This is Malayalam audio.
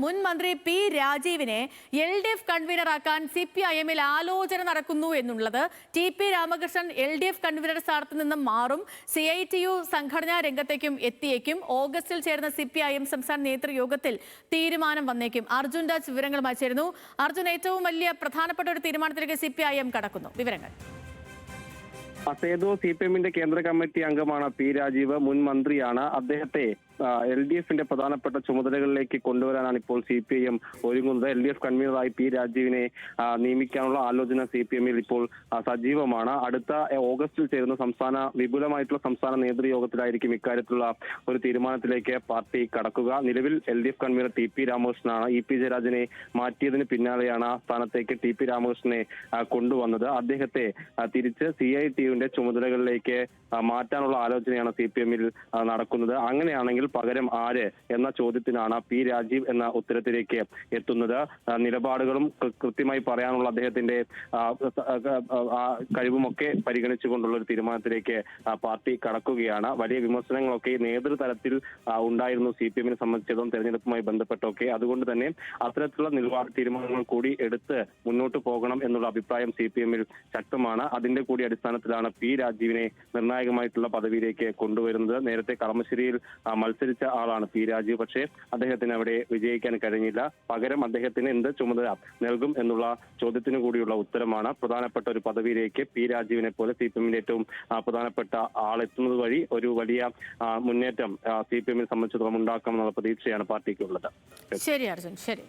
മുൻ മന്ത്രി പി രാജീവിനെ LDF കൺവീനറാക്കാൻ CPIM-ൽ ആലോചന നടക്കുന്നു എന്നുള്ളത്. TP രാമകൃഷ്ണൻ LDF കൺവീനർ സ്ഥാനത്ത് നിന്നും മാറും, CITU സംഘടനാ രംഗത്തേക്കും എത്തിയേക്കും. ഓഗസ്റ്റിൽ ചേർന്ന CPIM സംസ്ഥാന നേതൃയോഗത്തിൽ തീരുമാനം വന്നേക്കും. അർജുൻ രാജ് വിവരങ്ങളുമായി ചേരുന്നു. അർജുൻ, ഏറ്റവും വലിയ പ്രധാനപ്പെട്ട ഒരു തീരുമാനത്തിലേക്ക് CPIM കടക്കുന്നു. വിവരങ്ങൾ. സേതു CPM-ന്റെ കേന്ദ്ര കമ്മിറ്റി അംഗമാണ് പി രാജീവ്, മുൻ മന്ത്രിയാണ്. അദ്ദേഹത്തെ LDF-ന്റെ പ്രധാനപ്പെട്ട ചുമതലകളിലേക്ക് കൊണ്ടുവരാനാണ് ഇപ്പോൾ CPIM ഒരുങ്ങുന്നത്. LDF കൺവീനറായി പി രാജീവിനെ നിയമിക്കാനുള്ള ആലോചന CPM-ൽ ഇപ്പോൾ സജീവമാണ്. അടുത്ത ഓഗസ്റ്റിൽ ചേരുന്ന വിപുലമായിട്ടുള്ള സംസ്ഥാന നേതൃയോഗത്തിലായിരിക്കും ഇക്കാര്യത്തിലുള്ള ഒരു തീരുമാനത്തിലേക്ക് പാർട്ടി കടക്കുക. നിലവിൽ LDF കൺവീനർ TP രാമകൃഷ്ണനാണ്. EP ജയരാജനെ മാറ്റിയതിന് പിന്നാലെയാണ് ആ സ്ഥാനത്തേക്ക് TP രാമകൃഷ്ണനെ കൊണ്ടുവന്നത്. അദ്ദേഹത്തെ തിരിച്ച് CITU-ന്റെ ചുമതലകളിലേക്ക് മാറ്റാനുള്ള ആലോചനയാണ് CPM-ൽ നടക്കുന്നത്. അങ്ങനെയാണെങ്കിൽ പകരം ആര് എന്ന ചോദ്യത്തിനാണ് പി രാജീവ് എന്ന ഉത്തരത്തിലേക്ക് എത്തുന്നത്. നിലപാടുകളും കൃത്യമായി പറയാനുള്ള അദ്ദേഹത്തിന്റെ കഴിവുമൊക്കെ പരിഗണിച്ചുകൊണ്ടുള്ള ഒരു തീരുമാനത്തിലേക്ക് പാർട്ടി കടക്കുകയാണ്. വലിയ വിമർശനങ്ങളൊക്കെ നേതൃതലത്തിൽ ഉണ്ടായിരുന്നു CPM-നെ സംബന്ധിച്ചിടത്തോളം തെരഞ്ഞെടുപ്പുമായി ബന്ധപ്പെട്ടൊക്കെ. അതുകൊണ്ട് തന്നെ അത്തരത്തിലുള്ള തീരുമാനങ്ങൾ കൂടി എടുത്ത് മുന്നോട്ട് പോകണം എന്നുള്ള അഭിപ്രായം CPM-ൽ ശക്തമാണ്. അതിന്റെ കൂടി അടിസ്ഥാനത്തിലാണ് പി രാജീവിനെ നിർണായകമായിട്ടുള്ള പദവിയിലേക്ക് കൊണ്ടുവരുന്നത്. നേരത്തെ കളമശ്ശേരിയിൽ മത്സരിച്ച ആളാണ് പി രാജീവ്. പക്ഷേ അദ്ദേഹത്തിന് അവിടെ വിജയിക്കാൻ കഴിഞ്ഞില്ല. പകരം അദ്ദേഹത്തിന് എന്ത് ചുമതല നൽകും എന്നുള്ള ചോദ്യത്തിന് കൂടിയുള്ള ഉത്തരമാണ്. പ്രധാനപ്പെട്ട ഒരു പദവിയിലേക്ക് പി രാജീവിനെ പോലെ CPM-ന്റെ ഏറ്റവും പ്രധാനപ്പെട്ട ആളെത്തുന്നത് വഴി ഒരു വലിയ മുന്നേറ്റം CPM-നെ സംബന്ധിച്ചിടത്തോളം ഉണ്ടാക്കാമെന്നുള്ള പ്രതീക്ഷയാണ് പാർട്ടിക്കുള്ളത്. ശരി അർജുൻ, ശരി.